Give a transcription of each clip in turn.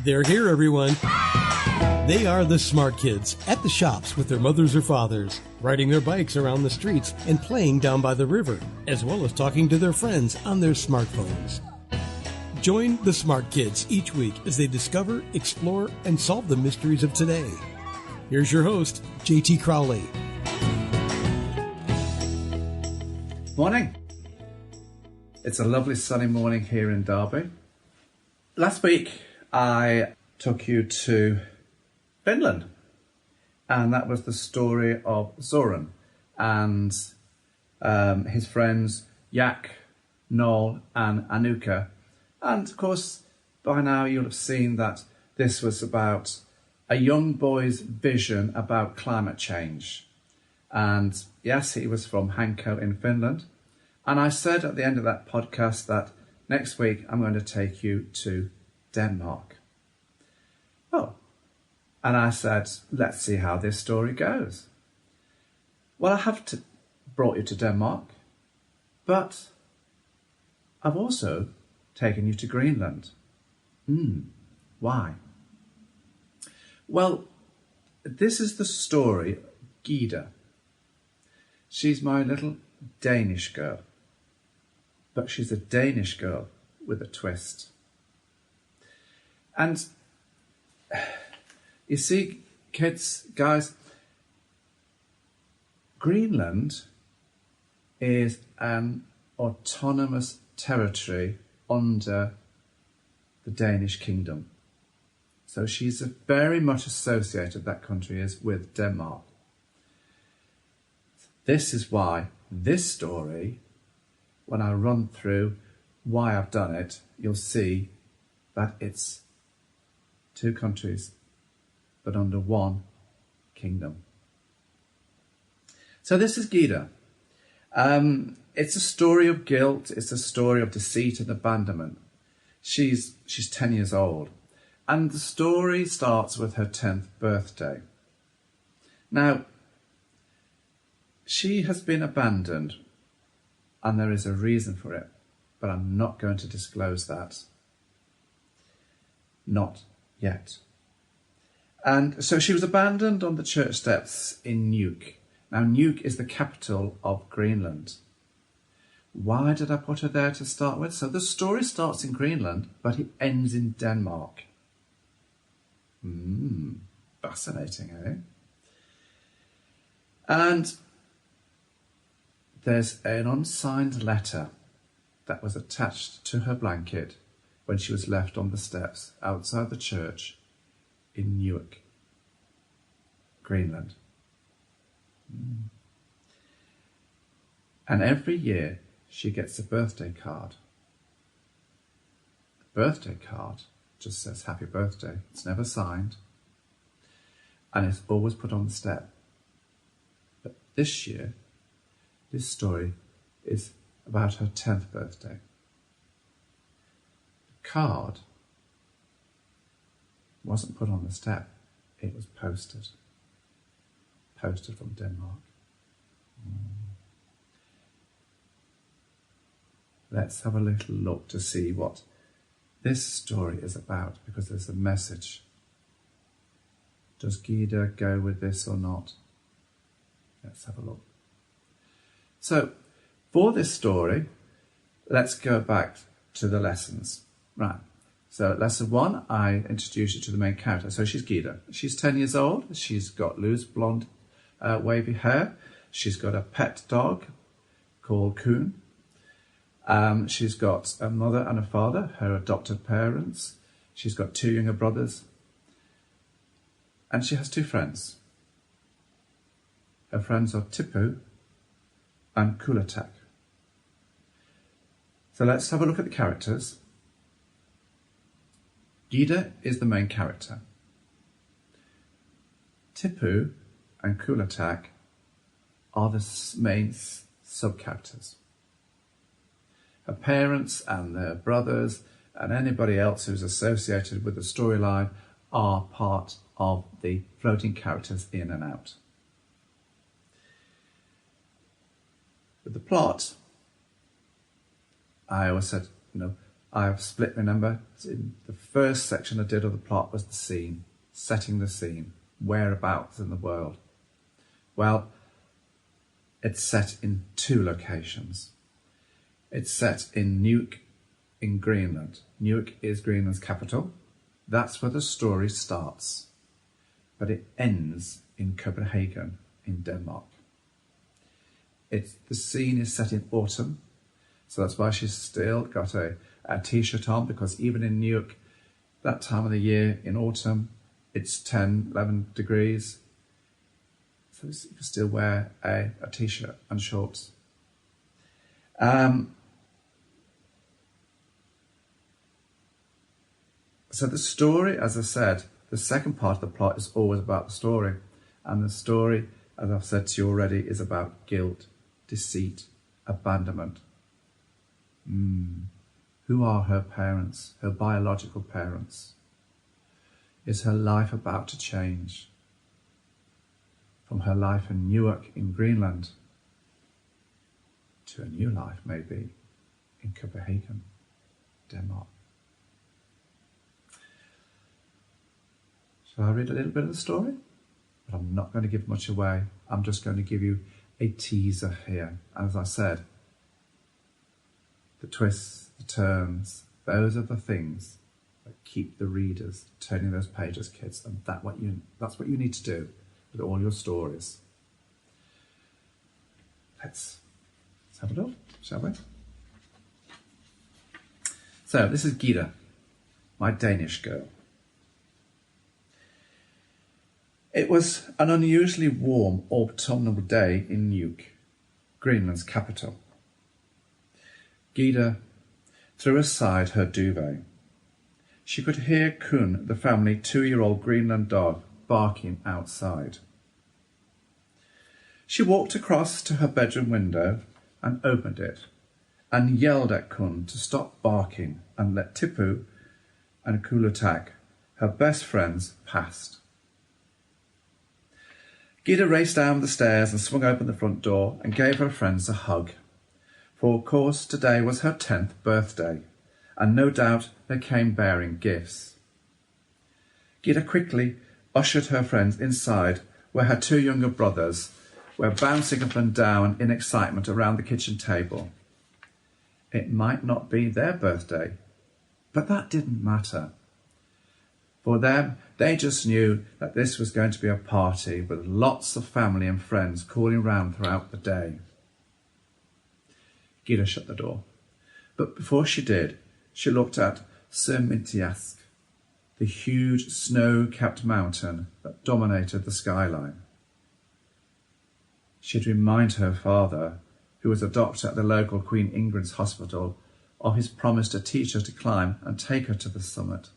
They're here, everyone. They are the smart kids at the shops with their mothers or fathers, riding their bikes around the streets and playing down by the river, as well as talking to their friends on their smartphones. Join the smart kids each week as they discover, explore, and solve the mysteries of today. Here's your host, JT Crowley. Morning. It's a lovely sunny morning here in Derby. Last week I took you to Finland, and that was the story of Zoran and his friends Jak, Noel and Anuka. And of course, by now you'll have seen that this was about a young boy's vision about climate change. And yes, he was from Hanko in Finland. And I said at the end of that podcast that next week I'm going to take you to Denmark. Oh, and I said, let's see how this story goes. Well, I have brought you to Denmark, but I've also taken you to Greenland. Why? Well, this is the story of Gyda. She's my little Danish girl, but she's a Danish girl with a twist. And you see, kids, guys, Greenland is an autonomous territory under the Danish kingdom. So she's very much associated, that country is, with Denmark. This is why this story, when I run through why I've done it, you'll see that it's two countries, but under one kingdom. So this is Gyda. It's a story of guilt. It's a story of deceit and abandonment. She's 10 years old. And the story starts with her 10th birthday. Now, she has been abandoned, and there is a reason for it, but I'm not going to disclose that. Not yet. And so she was abandoned on the church steps in Nuuk. Now, Nuuk is the capital of Greenland. Why did I put her there to start with? So the story starts in Greenland, but it ends in Denmark. Fascinating, eh? And there's an unsigned letter that was attached to her blanket when she was left on the steps outside the church in Nuuk, Greenland. And every year she gets a birthday card. The birthday card just says happy birthday. It's never signed. And it's always put on the step. But this year, this story is about her 10th birthday. The card wasn't put on the step. It was posted. Posted from Denmark. Let's have a little look to see what this story is about, because there's a message. Does Gyda go with this or not? Let's have a look. So, for this story, let's go back to the lessons. Right. So, lesson 1, I introduce you to the main character. So, she's Gyda. She's 10 years old. She's got loose blonde, wavy hair. She's got a pet dog called Coon. She's got a mother and a father, her adopted parents. She's got 2 younger brothers. And she has 2 friends. Her friends are Tipu and Kulatak. So let's have a look at the characters. Gyda is the main character. Tipu and Kulatak are the main sub-characters. Her parents and their brothers and anybody else who's associated with the storyline are part of the floating characters in and out. With the plot, I always said, I've split my number. In the first section I did of the plot was the scene, setting the scene, whereabouts in the world. Well, it's set in 2 locations. It's set in Nuuk in Greenland. Nuuk is Greenland's capital. That's where the story starts. But it ends in Copenhagen in Denmark. The scene is set in autumn, so that's why she's still got a t-shirt on, because even in Nuuk, that time of the year in autumn, it's 10, 11 degrees. So you can still wear a t-shirt and shorts. So the story, as I said, the second part of the plot is always about the story. And the story, as I've said to you already, is about guilt, deceit, abandonment. Who are her parents, her biological parents? Is her life about to change? From her life in Nuuk in Greenland to a new life, maybe, in Copenhagen, Denmark. Shall I read a little bit of the story? But I'm not going to give much away. I'm just going to give you a teaser here. As I said, the twists, the turns, those are the things that keep the readers turning those pages, kids. And that's what you need to do with all your stories. Let's have a look, shall we? So this is Gyda, my Danish girl. It was an unusually warm autumnal day in Nuuk, Greenland's capital. Gyda threw aside her duvet. She could hear Kun, the family 2-year-old Greenland dog, barking outside. She walked across to her bedroom window and opened it and yelled at Kun to stop barking and let Tipu and Kulutak, her best friends, past. Gyda raced down the stairs and swung open the front door and gave her friends a hug. For of course today was her 10th birthday, and no doubt they came bearing gifts. Gyda quickly ushered her friends inside, where her 2 younger brothers were bouncing up and down in excitement around the kitchen table. It might not be their birthday, but that didn't matter. For them, they just knew that this was going to be a party with lots of family and friends calling round throughout the day. Gyda shut the door, but before she did, she looked at Sirmintiask, the huge snow-capped mountain that dominated the skyline. She'd remind her father, who was a doctor at the local Queen Ingrid's hospital, of his promise to teach her to climb and take her to the summit.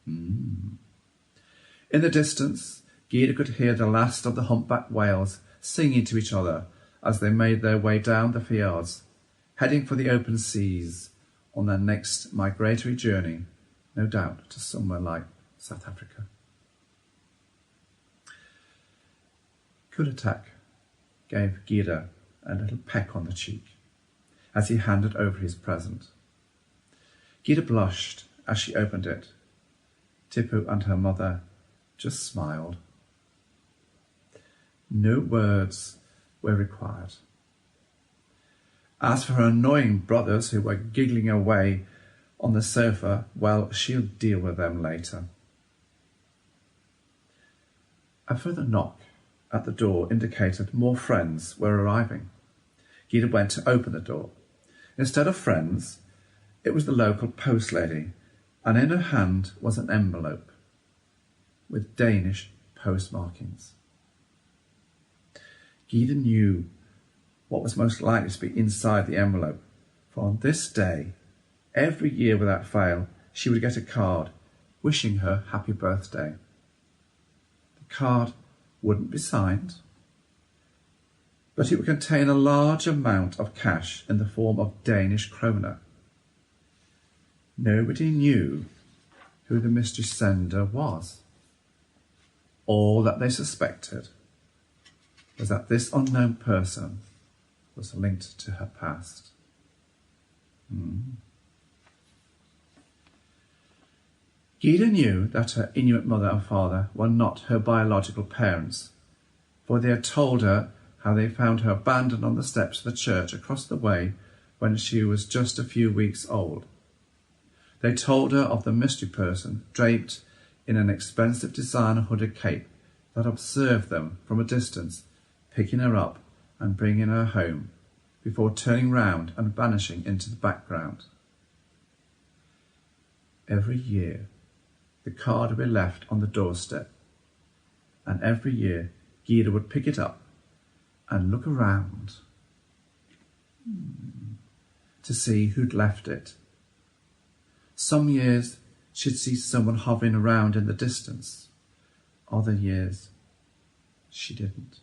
In the distance, Gyda could hear the last of the humpback whales singing to each other as they made their way down the fjords, heading for the open seas on their next migratory journey, no doubt to somewhere like South Africa. Kulutak gave Gyda a little peck on the cheek as he handed over his present. Gyda blushed as she opened it. Tipu and her mother just smiled. No words were required. As for her annoying brothers who were giggling away on the sofa, well, she'll deal with them later. A further knock at the door indicated more friends were arriving. Gyda went to open the door. Instead of friends, it was the local post lady, and in her hand was an envelope with Danish postmarkings. Gyda knew what was most likely to be inside the envelope, for on this day, every year without fail, she would get a card wishing her happy birthday. The card wouldn't be signed, but it would contain a large amount of cash in the form of Danish Kroner. Nobody knew who the mystery sender was. All that they suspected was that this unknown person was linked to her past. Gyda knew that her Inuit mother and father were not her biological parents, for they had told her how they found her abandoned on the steps of the church across the way when she was just a few weeks old. They told her of the mystery person draped in an expensive designer hooded cape that observed them from a distance, picking her up and bringing her home, before turning round and vanishing into the background. Every year, the card would be left on the doorstep, and every year Gyda would pick it up and look around to see who'd left it. Some years she'd see someone hovering around in the distance. Other years she didn't.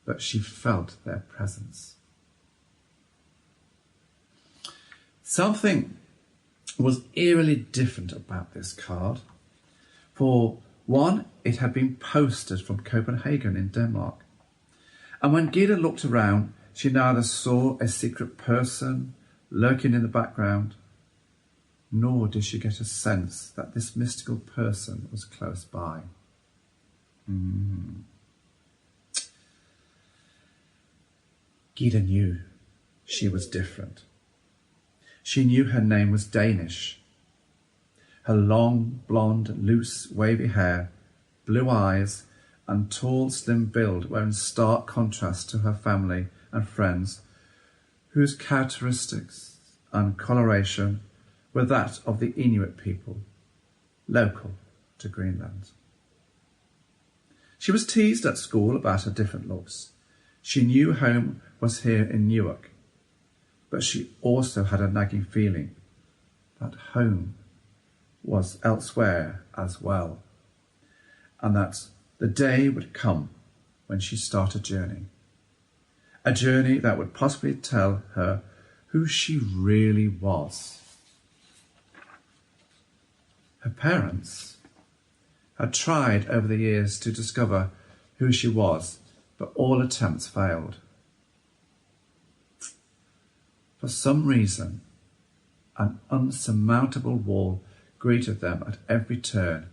But she felt their presence. Something was eerily different about this card. For one, it had been posted from Copenhagen in Denmark. And when Gyda looked around, she neither saw a secret person lurking in the background, nor did she get a sense that this mystical person was close by. Gyda knew she was different. She knew her name was Danish. Her long, blonde, loose, wavy hair, blue eyes, and tall, slim build were in stark contrast to her family and friends, whose characteristics and coloration were that of the Inuit people, local to Greenland. She was teased at school about her different looks. She knew home was here in Nuuk, but she also had a nagging feeling that home was elsewhere as well, and that the day would come when she started a journey that would possibly tell her who she really was. Her parents had tried over the years to discover who she was, but all attempts failed. For some reason, an unsurmountable wall greeted them at every turn,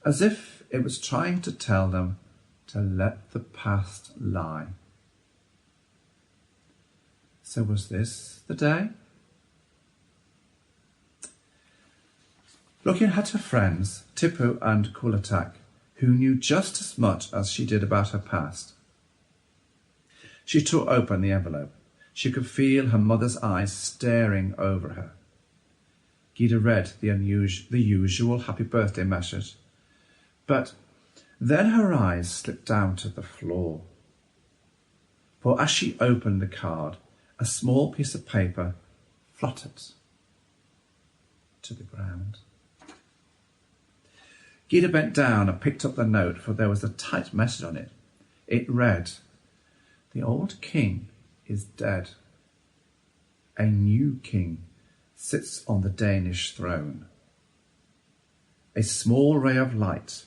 as if it was trying to tell them to let the past lie. So was this the day? Looking at her friends, Tipu and Kulatak, who knew just as much as she did about her past, she tore open the envelope. She could feel her mother's eyes staring over her. Gyda read the usual happy birthday message, but then her eyes slipped down to the floor. For as she opened the card, a small piece of paper fluttered to the ground. Gyda bent down and picked up the note, for there was a tight message on it. It read, "The old king is dead. A new king sits on the Danish throne. A small ray of light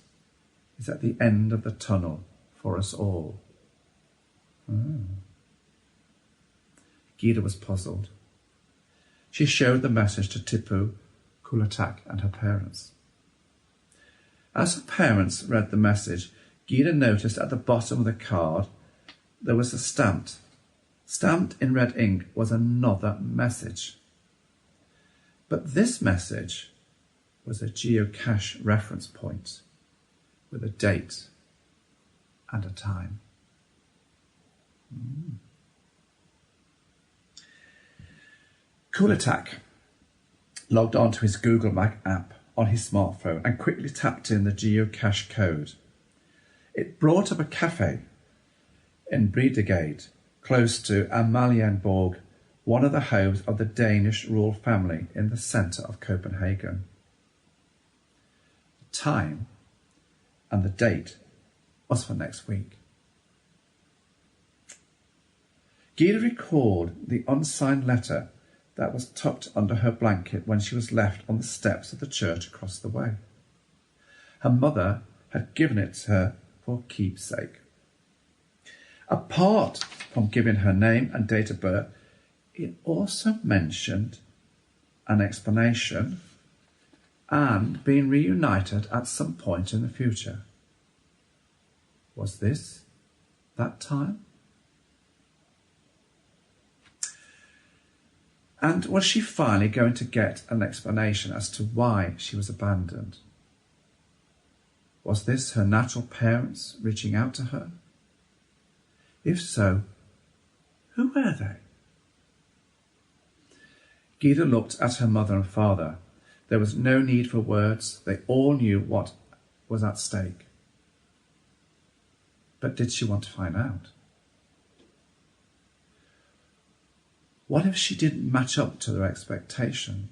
is at the end of the tunnel for us all." Gyda was puzzled. She showed the message to Tipu, Kulatak and her parents. As her parents read the message, Gyda noticed at the bottom of the card there was a stamped in red ink was another message. But this message was a geocache reference point with a date and a time. Kulatak logged onto his Google Map app on his smartphone and quickly tapped in the geocache code. It brought up a cafe in Bredegade, close to Amalienborg, one of the homes of the Danish royal family in the centre of Copenhagen. The time and the date was for next week. Gyda recalled the unsigned letter that was tucked under her blanket when she was left on the steps of the church across the way. Her mother had given it to her for keepsake. Apart from giving her name and date of birth, it also mentioned an explanation and being reunited at some point in the future. Was this that time? And was she finally going to get an explanation as to why she was abandoned? Was this her natural parents reaching out to her? If so, who were they? Gyda looked at her mother and father. There was no need for words. They all knew what was at stake. But did she want to find out? What if she didn't match up to their expectations,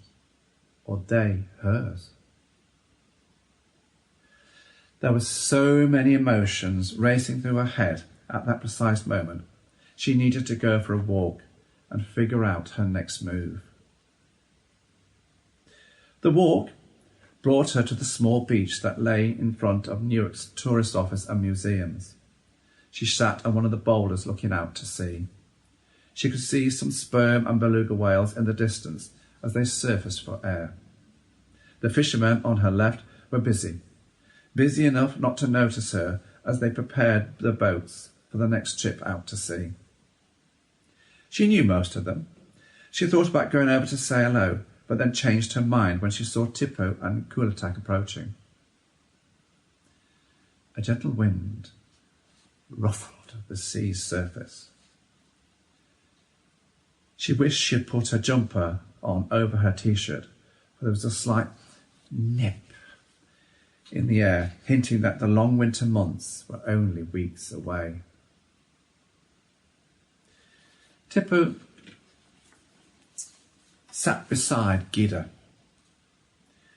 or they hers? There were so many emotions racing through her head at that precise moment. She needed to go for a walk and figure out her next move. The walk brought her to the small beach that lay in front of Nuuk's tourist office and museums. She sat on one of the boulders looking out to sea. She could see some sperm and beluga whales in the distance as they surfaced for air. The fishermen on her left were busy enough not to notice her as they prepared the boats for the next trip out to sea. She knew most of them. She thought about going over to say hello, but then changed her mind when she saw Tippo and Kulatak approaching. A gentle wind ruffled the sea's surface. She wished she had put her jumper on over her t-shirt, for there was a slight nip in the air, hinting that the long winter months were only weeks away. Tippo sat beside Gyda.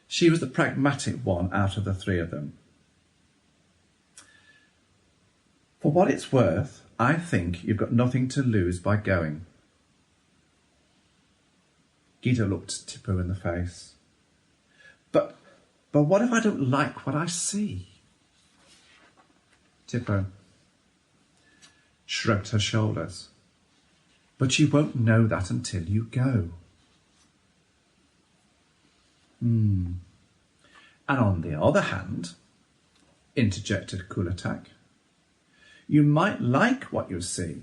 She was the pragmatic one out of the three of them. For what it's worth, I think you've got nothing to lose by going. Gyda looked Tippo in the face. But what if I don't like what I see? Tippo shrugged her shoulders. But you won't know that until you go. And on the other hand, interjected Kulatak, you might like what you see,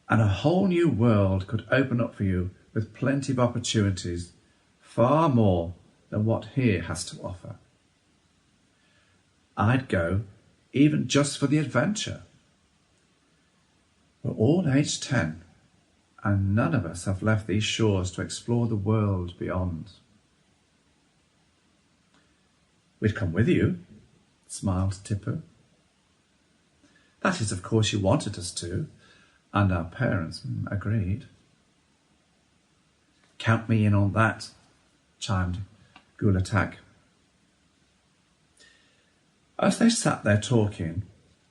and a whole new world could open up for you with plenty of opportunities, far more than what here has to offer. I'd go even just for the adventure. We're all aged 10, and none of us have left these shores to explore the world beyond. We'd come with you, smiled Tippo. That is, of course, you wanted us to, and our parents agreed. Count me in on that, chimed Kulatak. As they sat there talking,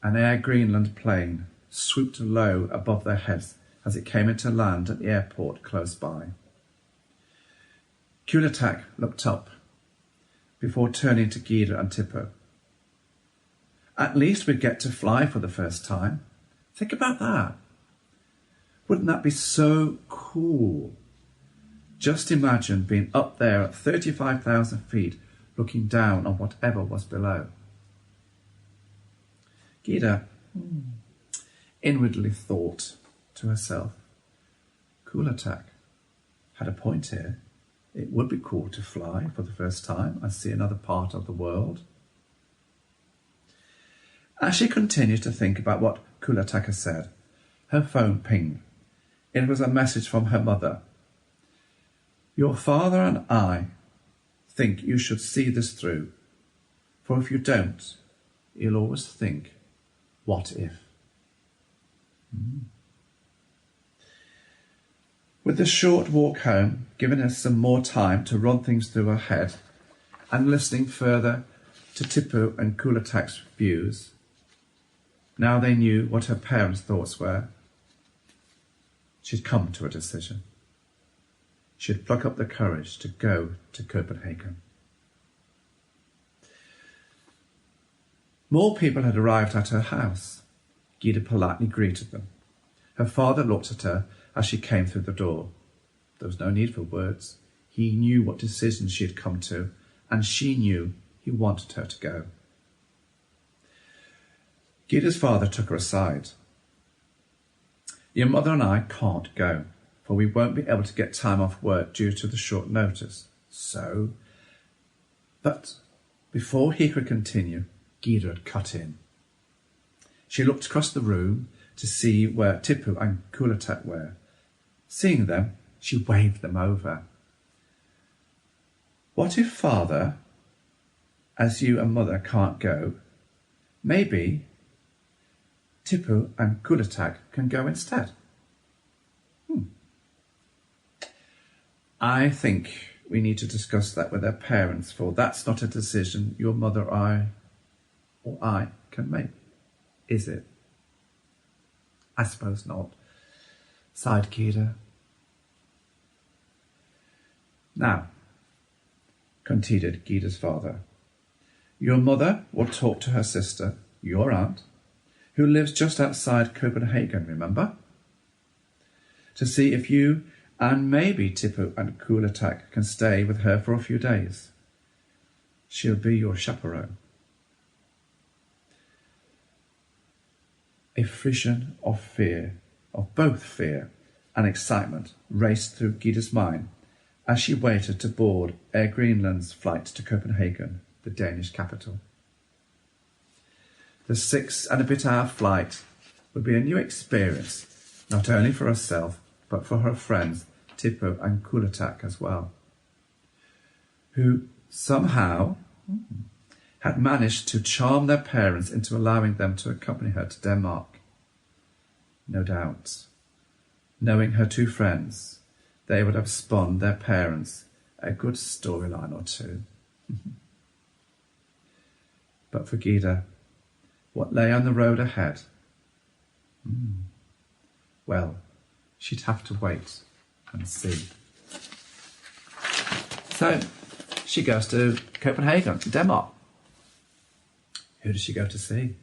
an Air Greenland plane swooped low above their heads as it came into land at the airport close by. Kulatak looked up before turning to Gyda and Tippo. At least we'd get to fly for the first time. Think about that. Wouldn't that be so cool? Just imagine being up there at 35,000 feet looking down on whatever was below. Gyda inwardly thought to herself, Kulatak had a point here. It would be cool to fly for the first time and see another part of the world. As she continued to think about what Kulatak had said, her phone pinged. It was a message from her mother. Your father and I think you should see this through, for if you don't, you'll always think, what if? With the short walk home, giving her some more time to run things through her head and listening further to Tippo and Kulatak's views, now they knew what her parents' thoughts were. She'd come to a decision. She'd pluck up the courage to go to Copenhagen. More people had arrived at her house. Gyda politely greeted them. Her father looked at her as she came through the door. There was no need for words. He knew what decisions she had come to, and she knew he wanted her to go. Gyda's father took her aside. Your mother and I can't go, for we won't be able to get time off work due to the short notice. But before he could continue, Gyda had cut in. She looked across the room to see where Tipu and Kulatak were. Seeing them, she waved them over. What if father, as you and mother can't go, maybe Tipu and Kulatak can go instead? I think we need to discuss that with their parents, for that's not a decision your mother or I can make, is it? I suppose not, sighed Gyda. Now, continued Gyda's father, your mother will talk to her sister, your aunt, who lives just outside Copenhagen, remember? To see if you and maybe Tipu and Kulatak can stay with her for a few days. She'll be your chaperone. A frisson of fear, of both fear and excitement, raced through Gyda's mind as she waited to board Air Greenland's flight to Copenhagen, the Danish capital. The 6-and-a-bit-hour flight would be a new experience, not only for herself, but for her friends Tipu and Kulatak as well, who somehow had managed to charm their parents into allowing them to accompany her to Denmark. No doubt, knowing her two friends, they would have spun their parents a good storyline or two. But for Gyda, what lay on the road ahead? Well, she'd have to wait and see. So, she goes to Copenhagen, Denmark. Who does she go to see?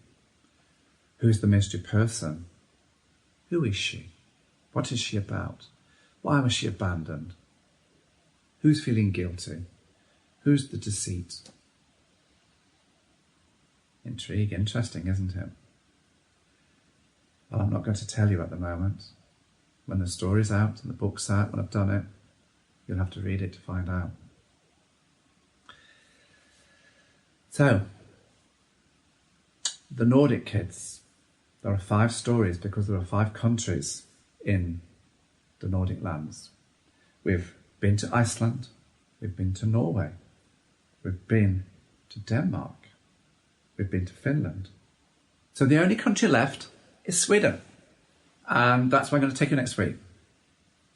Who's the mystery person? Who is she? What is she about? Why was she abandoned? Who's feeling guilty? Who's the deceit? Intrigue, interesting, isn't it? Well, I'm not going to tell you at the moment. When the story's out and the book's out, when I've done it, you'll have to read it to find out. So, the Nordic kids. There are 5 stories because there are 5 countries in the Nordic lands. We've been to Iceland, we've been to Norway, we've been to Denmark, we've been to Finland. So the only country left is Sweden. And that's where I'm going to take you next week.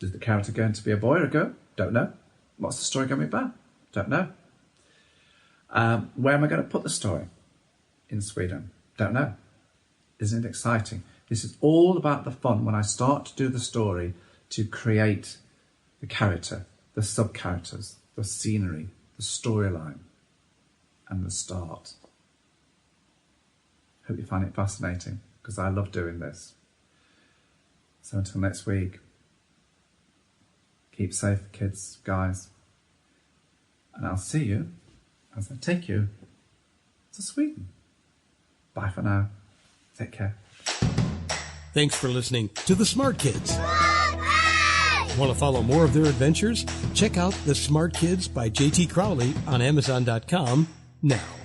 Is the character going to be a boy or a girl? Don't know. What's the story going to be about? Don't know. Where am I going to put the story? In Sweden? Don't know. Isn't it exciting? This is all about the fun when I start to do the story, to create the character, the sub-characters, the scenery, the storyline, and the start. Hope you find it fascinating, because I love doing this. So until next week, keep safe, kids, guys, and I'll see you as I take you to Sweden. Bye for now. Take care. Thanks for listening to The Smart Kids. Want to follow more of their adventures? Check out The Smart Kids by J.T. Crowley on Amazon.com now.